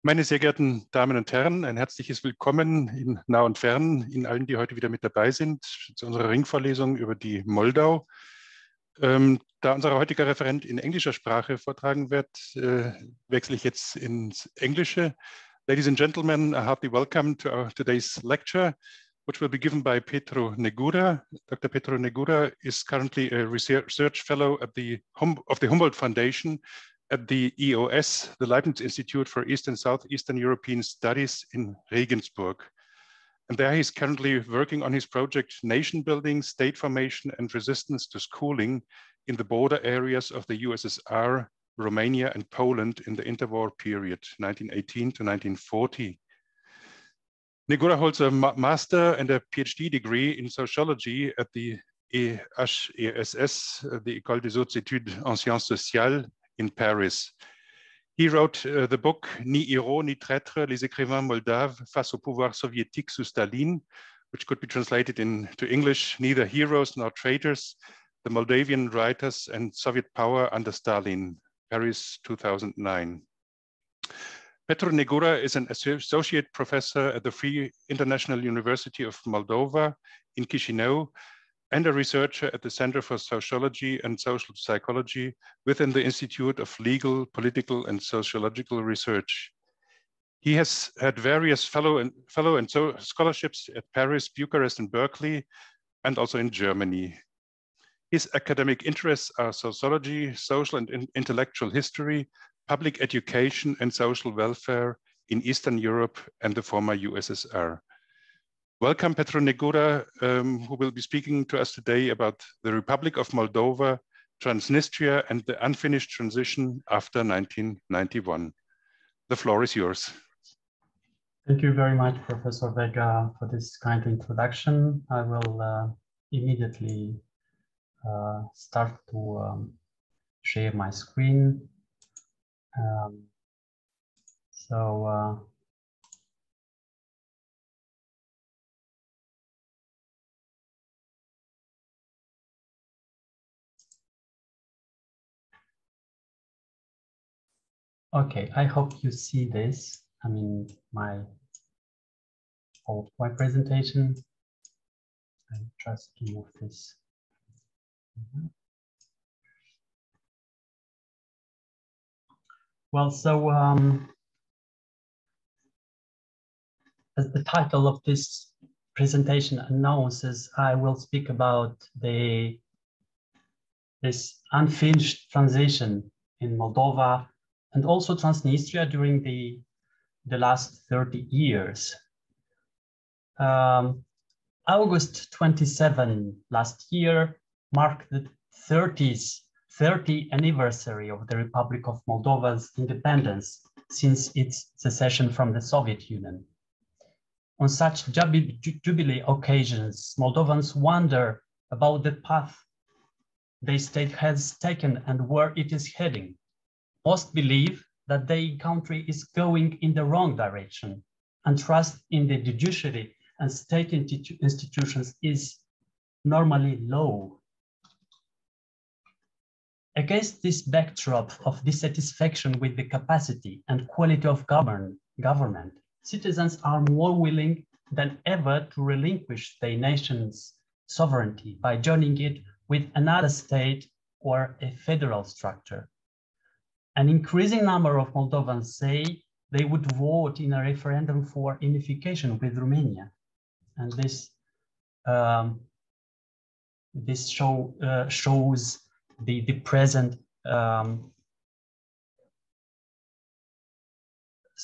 Meine sehr geehrten Damen und Herren, ein herzliches Willkommen in nah und fern, Ihnen allen, die heute wieder mit dabei sind, zu unserer Ringvorlesung über die Moldau. Da unser heutiger Referent in englischer Sprache vortragen wird, wechsle ich jetzt ins Englische. Ladies and gentlemen, heartily welcome to our today's lecture, which will be given by Petru Negura. Dr. Petru Negura is currently a research fellow at of the Humboldt Foundation at the EOS, the Leibniz Institute for East and Southeastern European Studies in Regensburg. And there he's currently working on his project, Nation Building, State Formation and Resistance to Schooling in the border areas of the USSR, Romania and Poland in the interwar period, 1918 to 1940. Negura holds a master and a PhD degree in sociology at the IKGS, the École des Hautes Études en Sciences Sociales, in Paris. He wrote the book Ni héros ni traître, les écrivains moldaves face au pouvoir soviétique sous Staline, which could be translated into English, Neither Heroes Nor Traitors, the Moldavian Writers and Soviet Power under Stalin, Paris 2009. Petru Negura is an associate professor at the Free International University of Moldova in Chișinău, and a researcher at the Center for Sociology and Social Psychology within the Institute of Legal, Political, and Sociological Research. He has had various fellow and scholarships at Paris, Bucharest, and Berkeley, and also in Germany. His academic interests are sociology, social and intellectual history, public education, and social welfare in Eastern Europe and the former USSR. Welcome, Petru Negura, who will be speaking to us today about the Republic of Moldova, Transnistria, and the unfinished transition after 1991. The floor is yours. Thank you very much, Professor Weger, for this kind introduction. I will immediately start to share my screen. Okay, I hope you see this. I mean, my PowerPoint presentation. I just to move this. Well, so as the title of this presentation announces, I will speak about this unfinished transition in Moldova and also Transnistria during the last 30 years. August 27 last year marked the 30th anniversary of the Republic of Moldova's independence since its secession from the Soviet Union. On such jubilee occasions, Moldovans wonder about the path their state has taken and where it is heading. Most believe that their country is going in the wrong direction, and trust in the judiciary and state institutions is normally low. Against this backdrop of dissatisfaction with the capacity and quality of government, citizens are more willing than ever to relinquish their nation's sovereignty by joining it with another state or a federal structure. An increasing number of Moldovans say they would vote in a referendum for unification with Romania. And this shows the present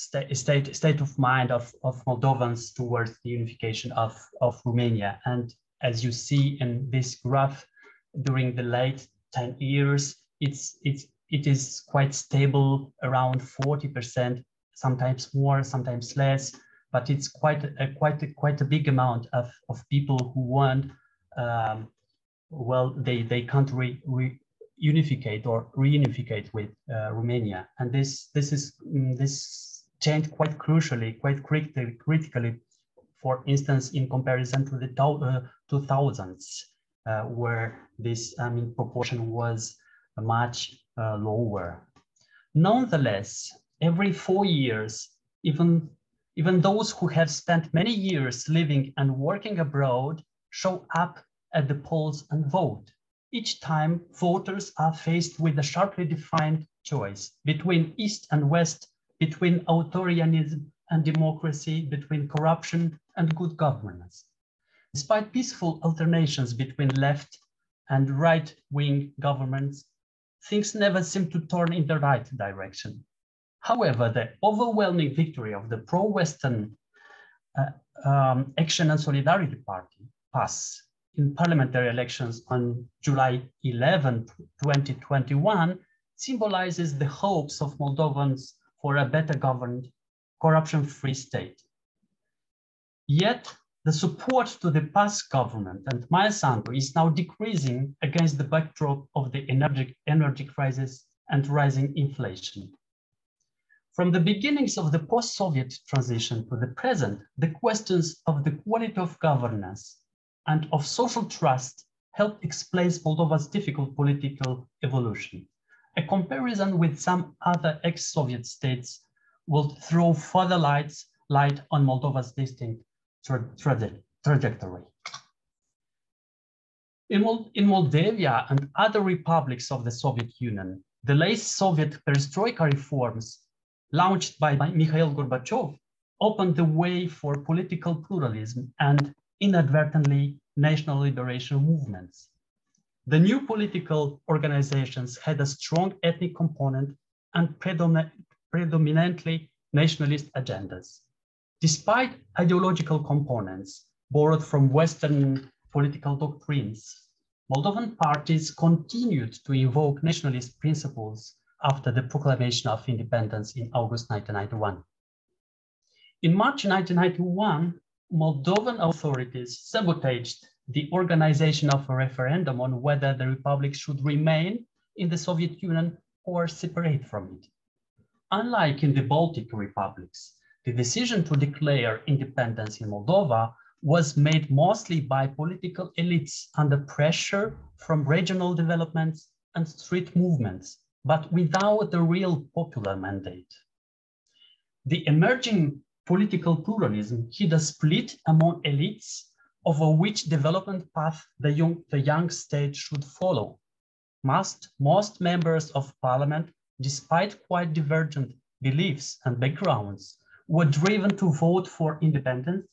state of mind of Moldovans towards the unification of Romania. And as you see in this graph, during the late 10 years, it is quite stable, around 40%, sometimes more, sometimes less, but it's quite a big amount of people who want, well, they can't unificate or reunificate with Romania, and this changed quite crucially, quite critically, for instance, in comparison to the 2000s, where this proportion was much lower. Nonetheless, every 4 years, Even those who have spent many years living and working abroad show up at the polls and vote. Each time, voters are faced with a sharply defined choice between East and West, between authoritarianism and democracy, between corruption and good governance. Despite peaceful alternations between left and right-wing governments, things never seem to turn in the right direction. However, the overwhelming victory of the pro-Western Action and Solidarity Party, PAS, in parliamentary elections on July 11, 2021, symbolizes the hopes of Moldovans for a better governed, corruption-free state. Yet, the support to the PAS government and Maia Sandu is now decreasing against the backdrop of the energy crisis and rising inflation. From the beginnings of the post-Soviet transition to the present, the questions of the quality of governance and of social trust help explain Moldova's difficult political evolution. A comparison with some other ex-Soviet states will throw further light on Moldova's distinct trajectory. In Moldavia and other republics of the Soviet Union, the late Soviet perestroika reforms launched by Mikhail Gorbachev opened the way for political pluralism and inadvertently national liberation movements. The new political organizations had a strong ethnic component and predominantly nationalist agendas. Despite ideological components borrowed from Western political doctrines, Moldovan parties continued to invoke nationalist principles after the proclamation of independence in August 1991. In March 1991, Moldovan authorities sabotaged the organization of a referendum on whether the republic should remain in the Soviet Union or separate from it. Unlike in the Baltic republics, the decision to declare independence in Moldova was made mostly by political elites under pressure from regional developments and street movements, but without a real popular mandate. The emerging political pluralism hid a split among elites over which development path the young state should follow. Most members of parliament, despite quite divergent beliefs and backgrounds, were driven to vote for independence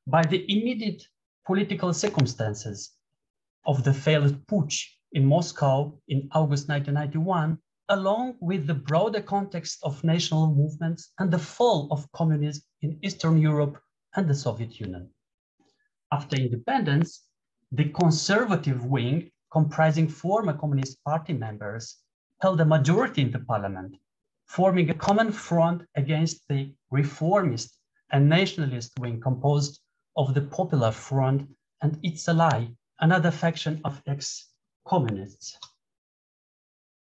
by the immediate political circumstances of the failed putsch in Moscow in August 1991, along with the broader context of national movements and the fall of communism in Eastern Europe and the Soviet Union. After independence, the conservative wing, comprising former Communist Party members, held a majority in the parliament, forming a common front against the reformist and nationalist wing composed of the Popular Front and its ally, another faction of ex-communists.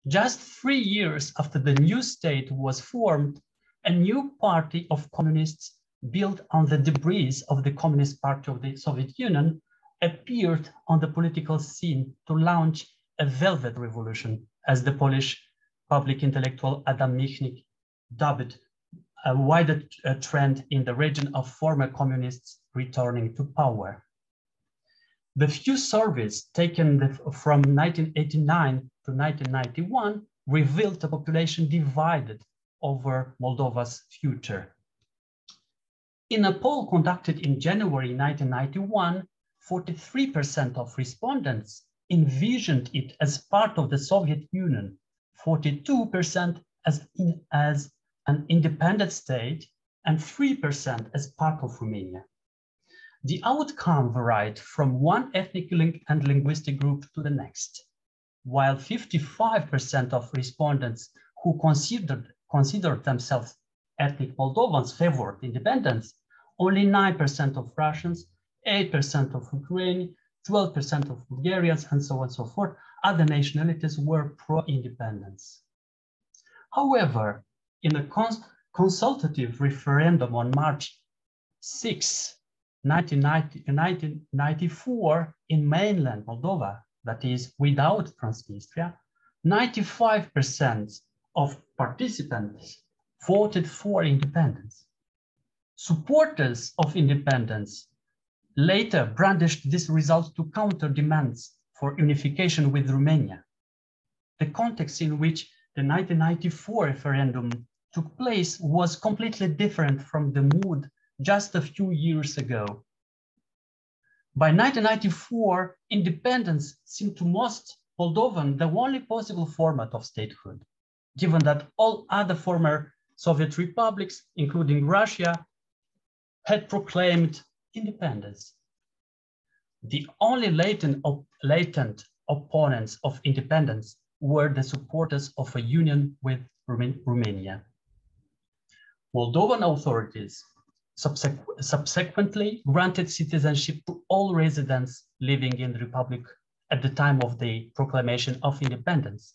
Just 3 years after the new state was formed, a new party of communists built on the debris of the Communist Party of the Soviet Union appeared on the political scene to launch a velvet revolution, as the Polish public intellectual Adam Michnik dubbed a wider trend in the region of former communists returning to power. The few surveys taken from 1989 to 1991 revealed a population divided over Moldova's future. In a poll conducted in January 1991, 43% of respondents envisioned it as part of the Soviet Union, 42% as an independent state, and 3% as part of Romania. The outcome varied from one ethnic and linguistic group to the next. While 55% of respondents who considered themselves ethnic Moldovans favored independence, only 9% of Russians, 8% of Ukrainians, 12% of Bulgarians, and so on and so forth, other nationalities were pro-independence. However, in a consultative referendum on March 6, 1994, in mainland Moldova, that is without Transnistria, 95% of participants voted for independence. Supporters of independence later brandished this result to counter demands for unification with Romania. The context in which the 1994 referendum took place was completely different from the mood just a few years ago. By 1994, independence seemed to most Moldovan the only possible format of statehood, given that all other former Soviet republics, including Russia, had proclaimed independence. The only latent opponents of independence were the supporters of a union with Romania. Moldovan authorities subsequently granted citizenship to all residents living in the Republic at the time of the proclamation of independence,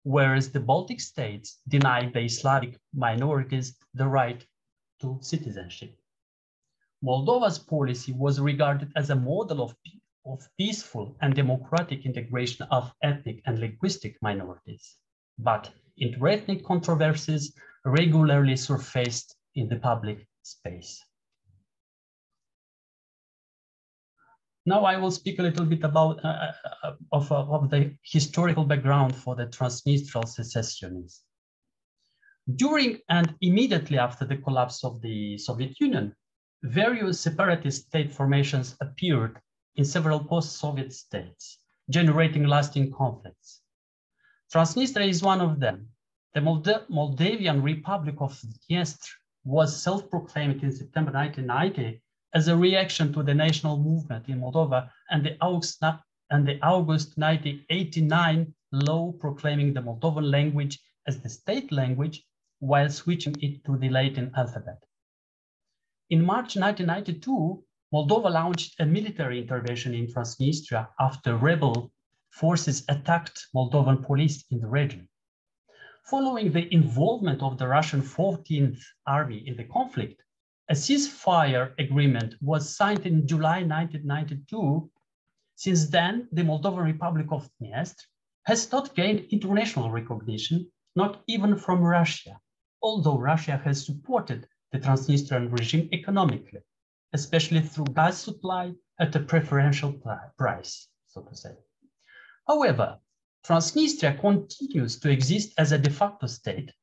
whereas the Baltic states denied the Slavic minorities the right to citizenship. Moldova's policy was regarded as a model of peaceful and democratic integration of ethnic and linguistic minorities, but interethnic controversies regularly surfaced in the public space. Now I will speak a little bit about of the historical background for the Transnistrial secessionists. During and immediately after the collapse of the Soviet Union, various separatist state formations appeared in several post-Soviet states, generating lasting conflicts. Transnistria is one of them. The Moldavian Republic of Transnistria was self-proclaimed in September 1990 as a reaction to the national movement in Moldova and the August 1989 law proclaiming the Moldovan language as the state language while switching it to the Latin alphabet. In March 1992, Moldova launched a military intervention in Transnistria after rebel forces attacked Moldovan police in the region. Following the involvement of the Russian 14th Army in the conflict, a ceasefire agreement was signed in July 1992. Since then, the Moldovan Republic of Transnistria has not gained international recognition, not even from Russia, although Russia has supported the Transnistrian regime economically, especially through gas supply at a preferential price, so to say. However, Transnistria continues to exist as a de facto state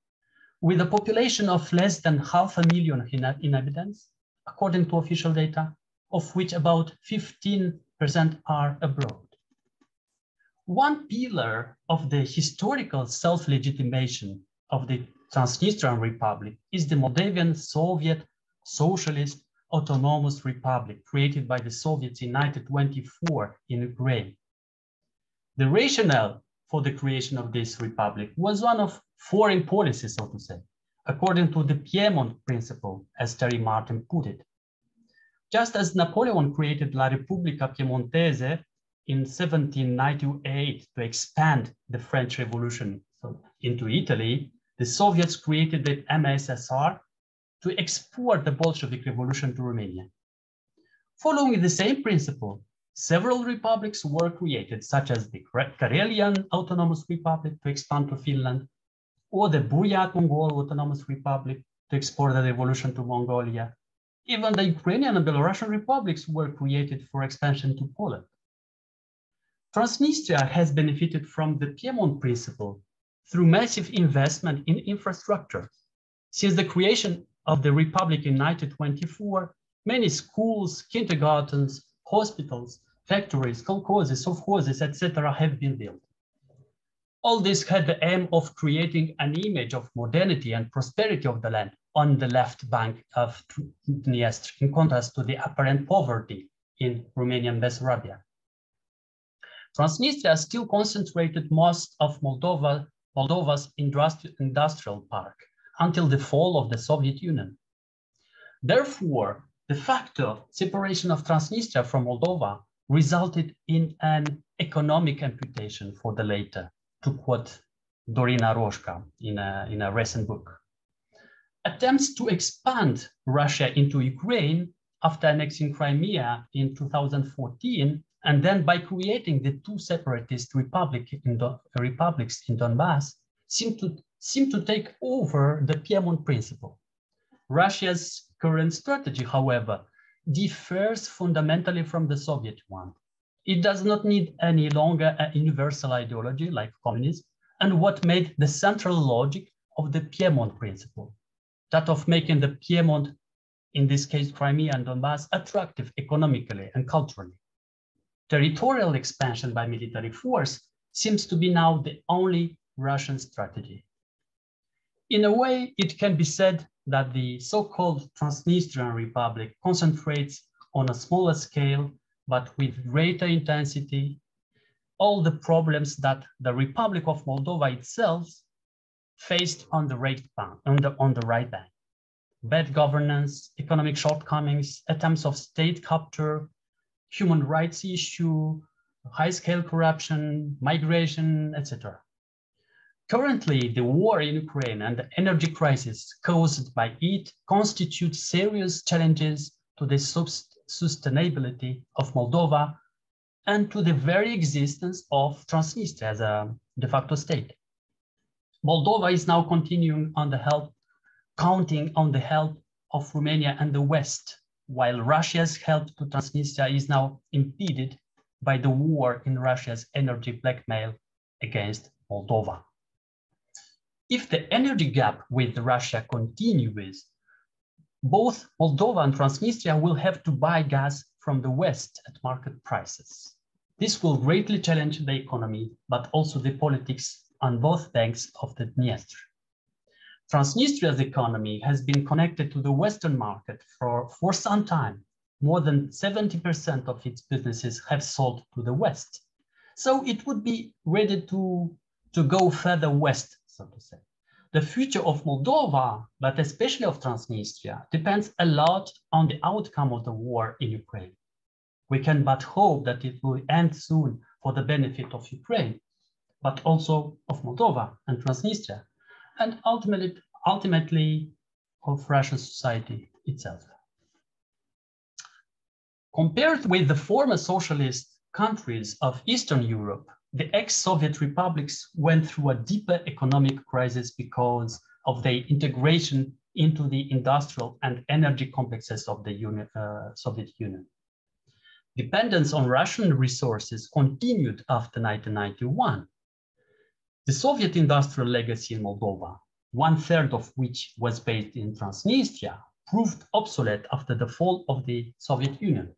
with a population of less than 500,000 inhabitants, according to official data, of which about 15% are abroad. One pillar of the historical self-legitimation of the Transnistrian Republic is the Moldavian Soviet Socialist Autonomous Republic created by the Soviets in 1924 in Ukraine. The rationale for the creation of this republic was one of foreign policy, so to say, according to the Piedmont principle, as Terry Martin put it. Just as Napoleon created La Repubblica Piemontese in 1798 to expand the French Revolution into Italy, the Soviets created the MSSR to export the Bolshevik Revolution to Romania. Following the same principle, several republics were created, such as the Karelian Autonomous Republic to expand to Finland, or the Buryat Mongol Autonomous Republic to export the revolution to Mongolia. Even the Ukrainian and Belarusian republics were created for expansion to Poland. Transnistria has benefited from the Piedmont principle through massive investment in infrastructure. Since the creation of the republic in 1924, many schools, kindergartens, hospitals, factories, kolkhozes, sovkhozes, etc. have been built. All this had the aim of creating an image of modernity and prosperity of the land on the left bank of Dniester, in contrast to the apparent poverty in Romanian Bessarabia. Transnistria still concentrated most of Moldova's industrial park until the fall of the Soviet Union. Therefore, de facto separation of Transnistria from Moldova resulted in an economic amputation for the latter, to quote Dorina Roșca in a recent book. Attempts to expand Russia into Ukraine after annexing Crimea in 2014, and then by creating the two separatist republics in Donbass, seem to take over the Piedmont principle. Russia's current strategy, however, differs fundamentally from the Soviet one. It does not need any longer a universal ideology like communism, and what made the central logic of the Piedmont principle, that of making the Piedmont, in this case Crimea and Donbass, attractive economically and culturally. Territorial expansion by military force seems to be now the only Russian strategy. In a way, it can be said that the so-called Transnistrian Republic concentrates on a smaller scale, but with greater intensity, all the problems that the Republic of Moldova itself faced on the right bank. Bad governance, economic shortcomings, attempts of state capture, human rights issue, high-scale corruption, migration, etc. Currently, the war in Ukraine and the energy crisis caused by it constitute serious challenges to the sustainability of Moldova and to the very existence of Transnistria as a de facto state. Moldova is now counting on the help of Romania and the West, while Russia's help to Transnistria is now impeded by the war in Russia's energy blackmail against Moldova. If the energy gap with Russia continues, both Moldova and Transnistria will have to buy gas from the West at market prices. This will greatly challenge the economy, but also the politics on both banks of the Dniester. Transnistria's economy has been connected to the Western market for some time. More than 70% of its businesses have sold to the West. So it would be ready to go further west, so to say. The future of Moldova, but especially of Transnistria, depends a lot on the outcome of the war in Ukraine. We can but hope that it will end soon for the benefit of Ukraine, but also of Moldova and Transnistria, and ultimately of Russian society itself. Compared with the former socialist countries of Eastern Europe, the ex-Soviet republics went through a deeper economic crisis because of their integration into the industrial and energy complexes of the Soviet Union. Dependence on Russian resources continued after 1991. The Soviet industrial legacy in Moldova, 1/3 of which was based in Transnistria, proved obsolete after the fall of the Soviet Union.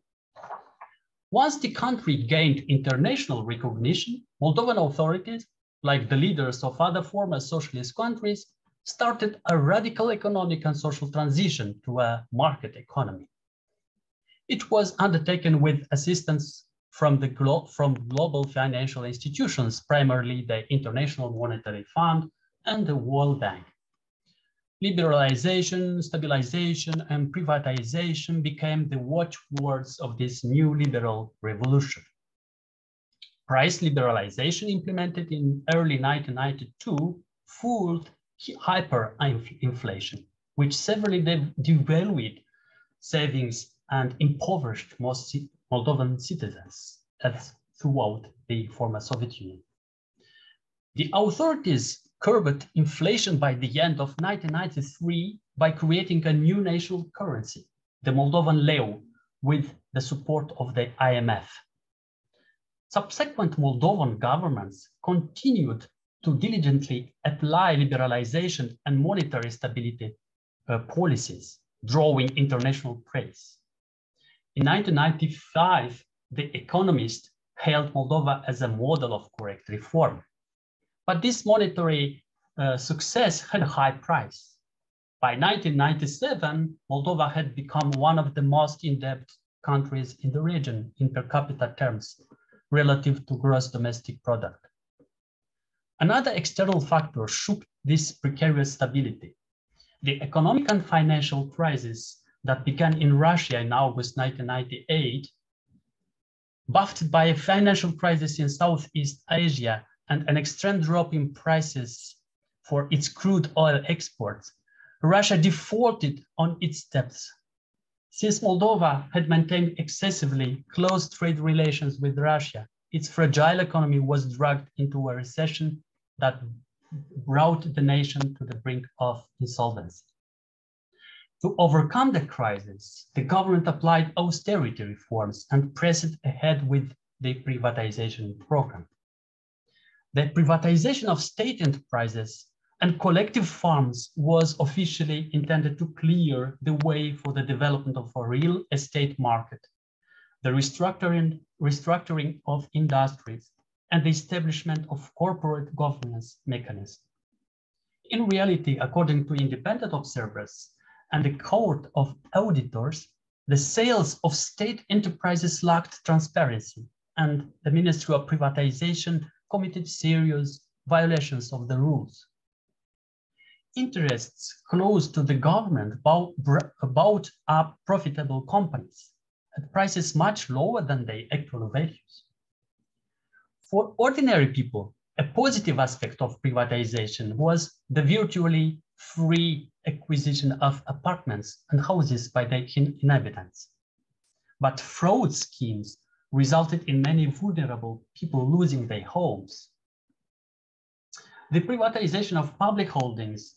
Once the country gained international recognition, Moldovan authorities, like the leaders of other former socialist countries, started a radical economic and social transition to a market economy. It was undertaken with assistance from global financial institutions, primarily the International Monetary Fund and the World Bank. Liberalization, stabilization, and privatization became the watchwords of this new liberal revolution. Price liberalization implemented in early 1992 fueled hyperinflation, which severely devalued savings and impoverished most Moldovan citizens throughout the former Soviet Union. The authorities curbed inflation by the end of 1993 by creating a new national currency, the Moldovan leu, with the support of the IMF. Subsequent Moldovan governments continued to diligently apply liberalization and monetary stability policies, drawing international praise. In 1995, The Economist hailed Moldova as a model of correct reform. But this monetary success had a high price. By 1997, Moldova had become one of the most in-debt countries in the region in per capita terms relative to gross domestic product. Another external factor shook this precarious stability. The economic and financial crisis that began in Russia in August 1998, buffeted by a financial crisis in Southeast Asia and an extreme drop in prices for its crude oil exports, Russia defaulted on its debts. Since Moldova had maintained excessively close trade relations with Russia, its fragile economy was dragged into a recession that brought the nation to the brink of insolvency. To overcome the crisis, the government applied austerity reforms and pressed ahead with the privatization program. The privatization of state enterprises and collective farms was officially intended to clear the way for the development of a real estate market, the restructuring of industries, and the establishment of corporate governance mechanisms. In reality, according to independent observers and the Court of Auditors, the sales of state enterprises lacked transparency, and the Ministry of Privatization committed serious violations of the rules. Interests close to the government bought up profitable companies at prices much lower than their actual values. For ordinary people, a positive aspect of privatization was the virtually free acquisition of apartments and houses by the inhabitants. But fraud schemes resulted in many vulnerable people losing their homes. The privatization of public holdings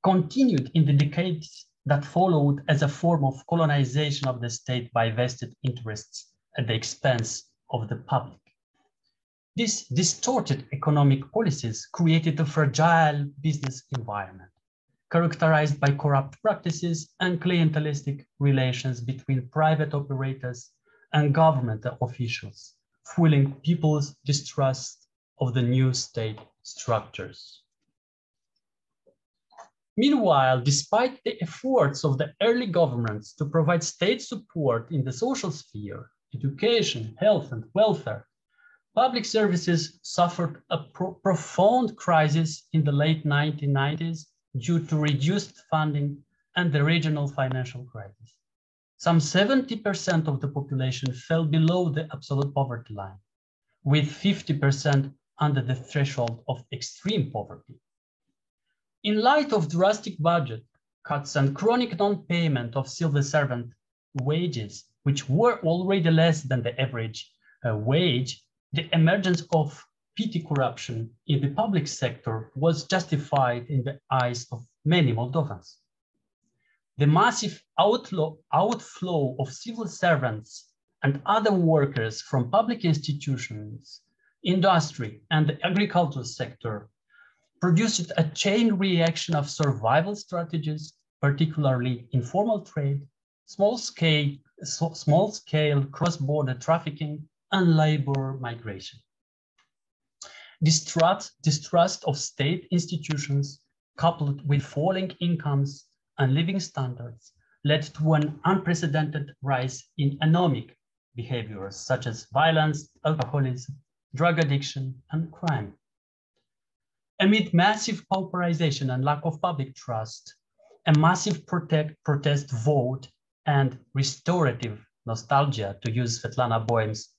continued in the decades that followed as a form of colonization of the state by vested interests at the expense of the public. These distorted economic policies created a fragile business environment, characterized by corrupt practices and clientelistic relations between private operators and government officials, fueling people's distrust of the new state structures. Meanwhile, despite the efforts of the early governments to provide state support in the social sphere, education, health, and welfare, public services suffered a profound crisis in the late 1990s due to reduced funding and the regional financial crisis. Some 70% of the population fell below the absolute poverty line, with 50% under the threshold of extreme poverty. In light of drastic budget cuts and chronic non-payment of civil servant wages, which were already less than the average wage, the emergence of petty corruption in the public sector was justified in the eyes of many Moldovans. The massive outflow of civil servants and other workers from public institutions, industry, and the agricultural sector produced a chain reaction of survival strategies, particularly informal trade, small-scale cross-border trafficking, and labor migration. Distrust of state institutions, coupled with falling incomes and living standards, led to an unprecedented rise in anomic behaviors such as violence, alcoholism, drug addiction, and crime. Amid massive pauperization and lack of public trust, a massive protest vote and restorative nostalgia, to use Svetlana Boehm's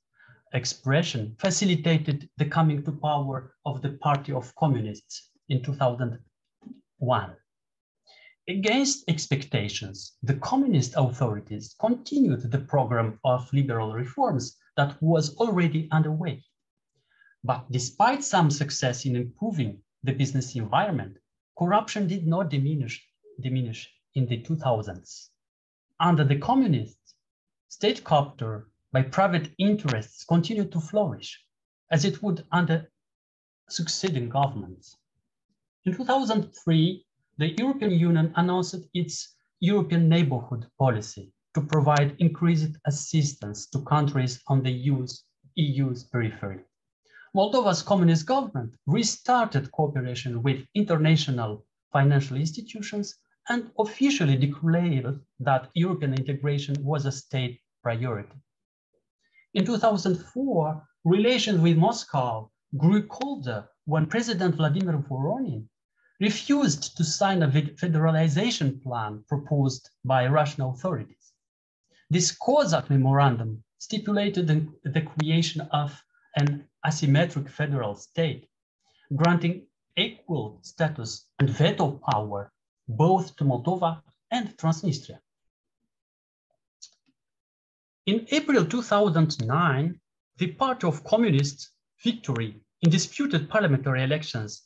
expression, facilitated the coming to power of the Party of Communists in 2001. Against expectations, the communist authorities continued the program of liberal reforms that was already underway. But despite some success in improving the business environment, corruption did not diminish in the 2000s. Under the communists, state capture by private interests continued to flourish, as it would under succeeding governments. In 2003, the European Union announced its European neighborhood policy to provide increased assistance to countries on the EU's periphery. Moldova's communist government restarted cooperation with international financial institutions and officially declared that European integration was a state priority. In 2004, relations with Moscow grew colder when President Vladimir Voronin refused to sign a federalization plan proposed by Russian authorities. This Kozak memorandum stipulated the creation of an asymmetric federal state, granting equal status and veto power both to Moldova and Transnistria. In April 2009, the Party of Communists' victory in disputed parliamentary elections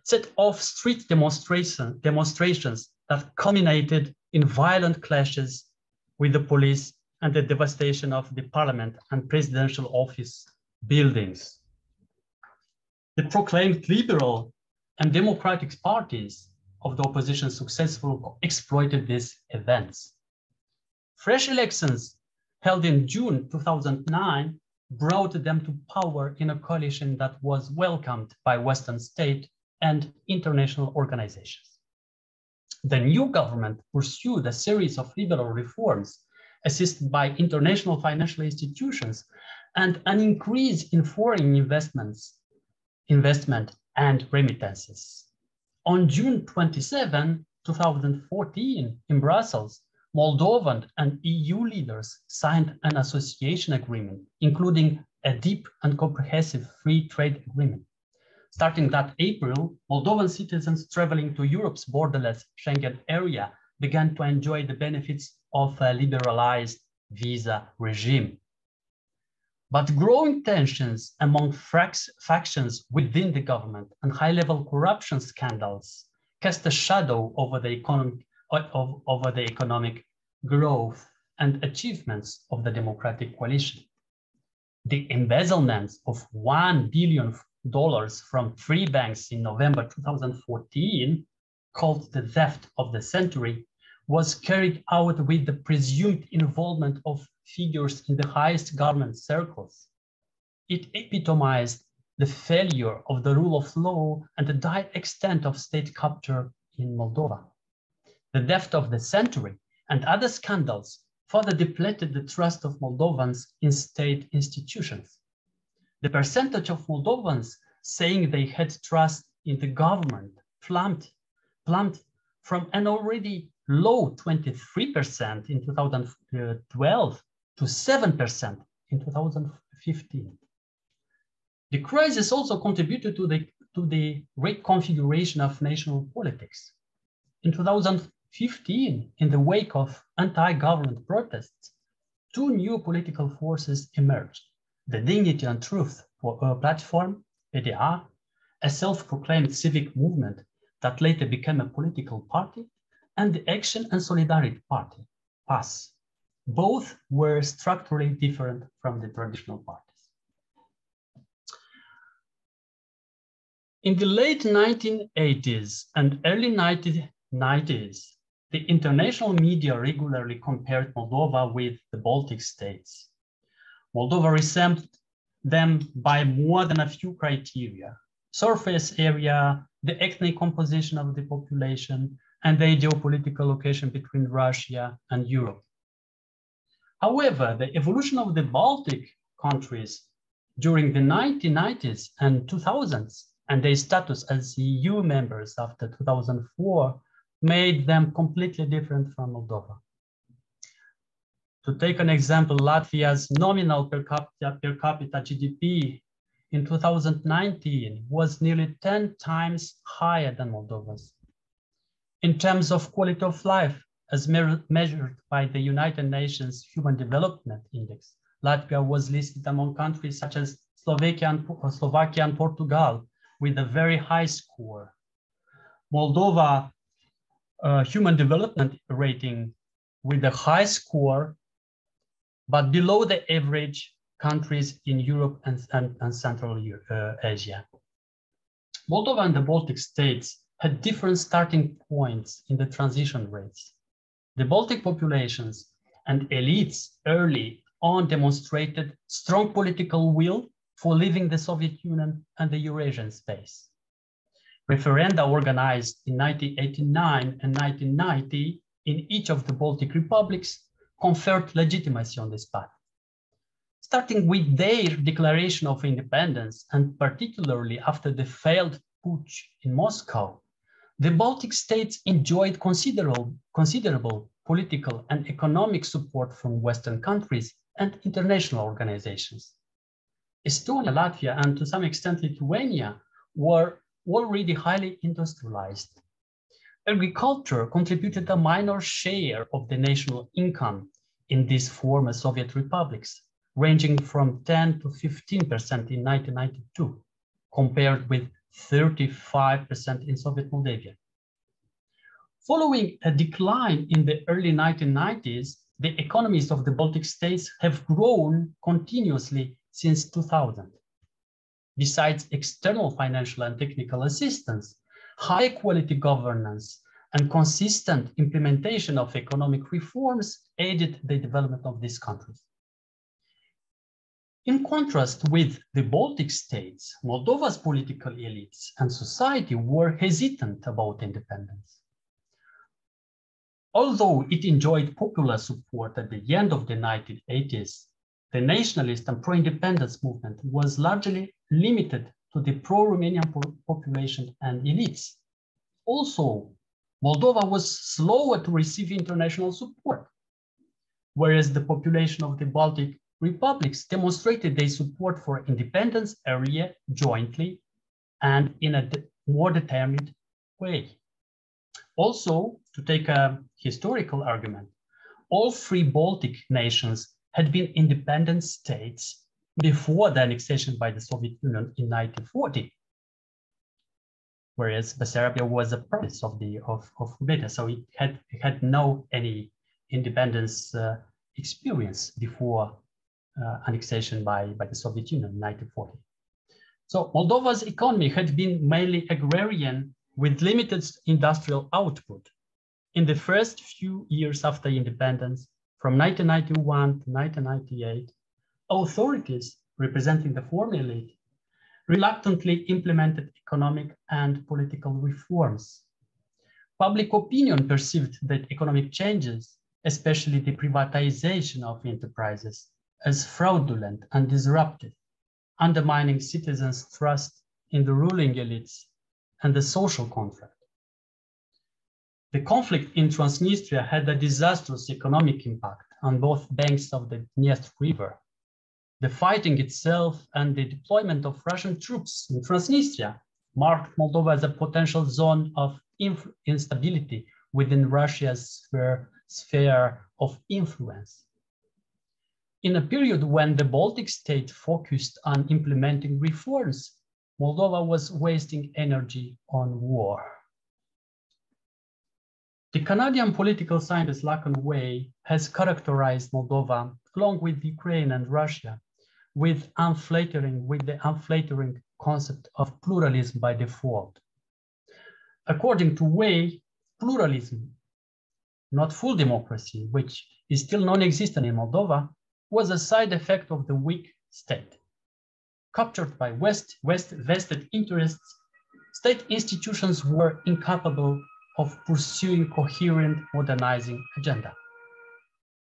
set off street demonstrations that culminated in violent clashes with the police and the devastation of the parliament and presidential office buildings. The proclaimed liberal and democratic parties of the opposition successfully exploited these events. Fresh elections held in June 2009 brought them to power in a coalition that was welcomed by Western state and international organizations. The new government pursued a series of liberal reforms assisted by international financial institutions and an increase in foreign investment and remittances. On June 27, 2014, in Brussels, Moldovan and EU leaders signed an association agreement, including a deep and comprehensive free trade agreement. Starting that April, Moldovan citizens traveling to Europe's borderless Schengen area began to enjoy the benefits of a liberalized visa regime. But growing tensions among factions within the government and high-level corruption scandals cast a shadow over the economic growth and achievements of the democratic coalition. The embezzlement of $1 billion from 3 banks in November 2014, called the theft of the century, was carried out with the presumed involvement of figures in the highest government circles. It epitomized the failure of the rule of law and the dire extent of state capture in Moldova. The theft of the century and other scandals further depleted the trust of Moldovans in state institutions. The percentage of Moldovans saying they had trust in the government plumped from an already low 23% in 2012 to 7% in 2015. The crisis also contributed to the reconfiguration of national politics. In 2015, in the wake of anti-government protests, 2 new political forces emerged: the Dignity and Truth platform, PDA, a self-proclaimed civic movement that later became a political party, and the Action and Solidarity Party, PAS. Both were structurally different from the traditional parties. In the late 1980s and early 1990s, the international media regularly compared Moldova with the Baltic states. Moldova resembled them by more than a few criteria: surface area, the ethnic composition of the population, and the geopolitical location between Russia and Europe. However, the evolution of the Baltic countries during the 1990s and 2000s and their status as EU members after 2004 made them completely different from Moldova. To take an example, Latvia's nominal per capita GDP in 2019 was nearly 10 times higher than Moldova's. In terms of quality of life, as measured by the United Nations Human Development Index, Latvia was listed among countries such as Slovakia and Portugal with a very high score. Moldova Human Development Rating with a high score, but below the average countries in Europe and Central Asia. Moldova and the Baltic states had different starting points in the transition rates. The Baltic populations and elites early on demonstrated strong political will for leaving the Soviet Union and the Eurasian space. Referenda organized in 1989 and 1990 in each of the Baltic republics conferred legitimacy on this path. Starting with their declaration of independence, and particularly after the failed putsch in Moscow, the Baltic states enjoyed considerable political and economic support from Western countries and international organizations. Estonia, Latvia, and to some extent Lithuania were already highly industrialized. Agriculture contributed a minor share of the national income in these former Soviet republics, ranging from 10 to 15% in 1992, compared with 35% in Soviet Moldavia. Following a decline in the early 1990s, the economies of the Baltic states have grown continuously since 2000. Besides external financial and technical assistance, high quality governance and consistent implementation of economic reforms aided the development of these countries. In contrast with the Baltic states, Moldova's political elites and society were hesitant about independence. Although it enjoyed popular support at the end of the 1980s, the nationalist and pro-independence movement was largely limited to the pro-Romanian population and elites. Also, Moldova was slower to receive international support, whereas the population of the Baltic republics demonstrated their support for independence area jointly and in a more determined way. Also, to take a historical argument, all three Baltic nations had been independent states before the annexation by the Soviet Union in 1940, whereas Bessarabia was a province of Romania, so it had no any independence experience before annexation by the Soviet Union in 1940. So Moldova's economy had been mainly agrarian with limited industrial output. In the first few years after independence, from 1991 to 1998, authorities representing the former elite reluctantly implemented economic and political reforms. Public opinion perceived that economic changes, especially the privatization of enterprises, as fraudulent and disruptive, undermining citizens' trust in the ruling elites and the social contract. The conflict in Transnistria had a disastrous economic impact on both banks of the Dniester River. The fighting itself and the deployment of Russian troops in Transnistria marked Moldova as a potential zone of instability within Russia's sphere of influence. In a period when the Baltic state focused on implementing reforms, Moldova was wasting energy on war. The Canadian political scientist Lachlan Way has characterized Moldova, along with Ukraine and Russia, with the unflattering concept of pluralism by default. According to Way, pluralism, not full democracy, which is still non-existent in Moldova, was a side effect of the weak state. Captured by vested interests, state institutions were incapable of pursuing coherent modernizing agenda.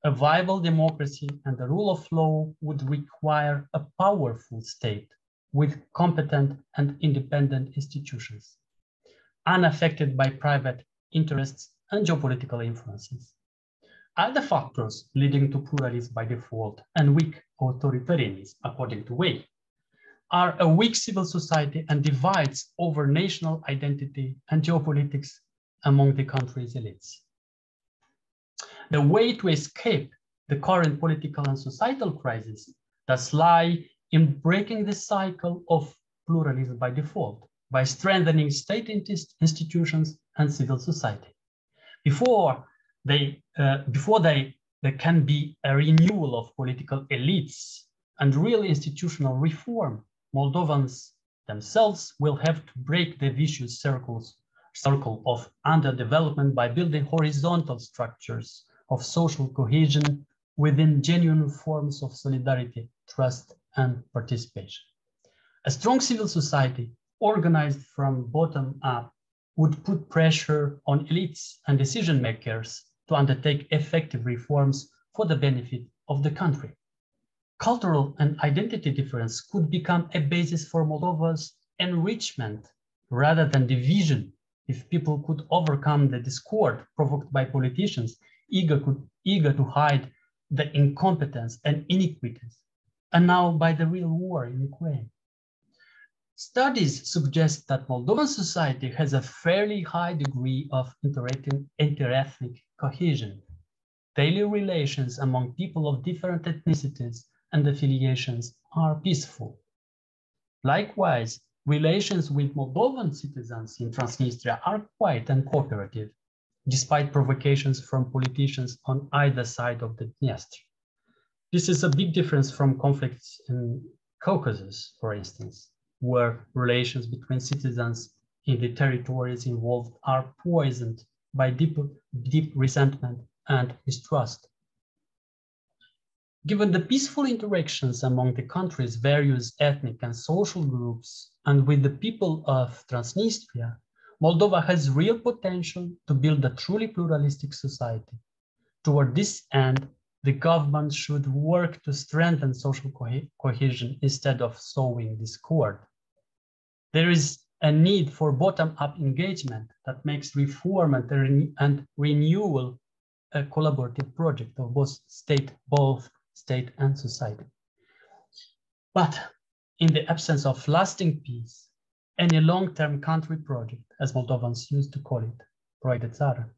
A viable democracy and the rule of law would require a powerful state with competent and independent institutions, unaffected by private interests and geopolitical influences. Other factors leading to pluralism by default and weak authoritarianism, according to Way, are a weak civil society and divides over national identity and geopolitics among the country's elites. The way to escape the current political and societal crisis thus lie in breaking the cycle of pluralism by default, by strengthening state institutions and civil society. Before there can be a renewal of political elites and real institutional reform, Moldovans themselves will have to break the vicious circle of underdevelopment by building horizontal structures of social cohesion within genuine forms of solidarity, trust, and participation. A strong civil society organized from bottom up would put pressure on elites and decision makers to undertake effective reforms for the benefit of the country. Cultural and identity difference could become a basis for Moldova's enrichment rather than division if people could overcome the discord provoked by politicians eager to hide the incompetence and iniquities, and now by the real war in Ukraine. Studies suggest that Moldovan society has a fairly high degree of interethnic cohesion. Daily relations among people of different ethnicities and affiliations are peaceful. Likewise, relations with Moldovan citizens in Transnistria are quiet and cooperative. despite provocations from politicians on either side of the Dniester. This is a big difference from conflicts in Caucasus, for instance, where relations between citizens in the territories involved are poisoned by deep resentment and mistrust. Given the peaceful interactions among the country's various ethnic and social groups and with the people of Transnistria, Moldova has real potential to build a truly pluralistic society. Toward this end, the government should work to strengthen social cohesion instead of sowing discord. There is a need for bottom-up engagement that makes reform and renewal a collaborative project of both state and society. But in the absence of lasting peace, any long-term country project, as Moldovans used to call it, proiect de țară,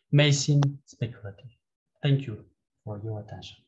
may seem speculative. Thank you for your attention.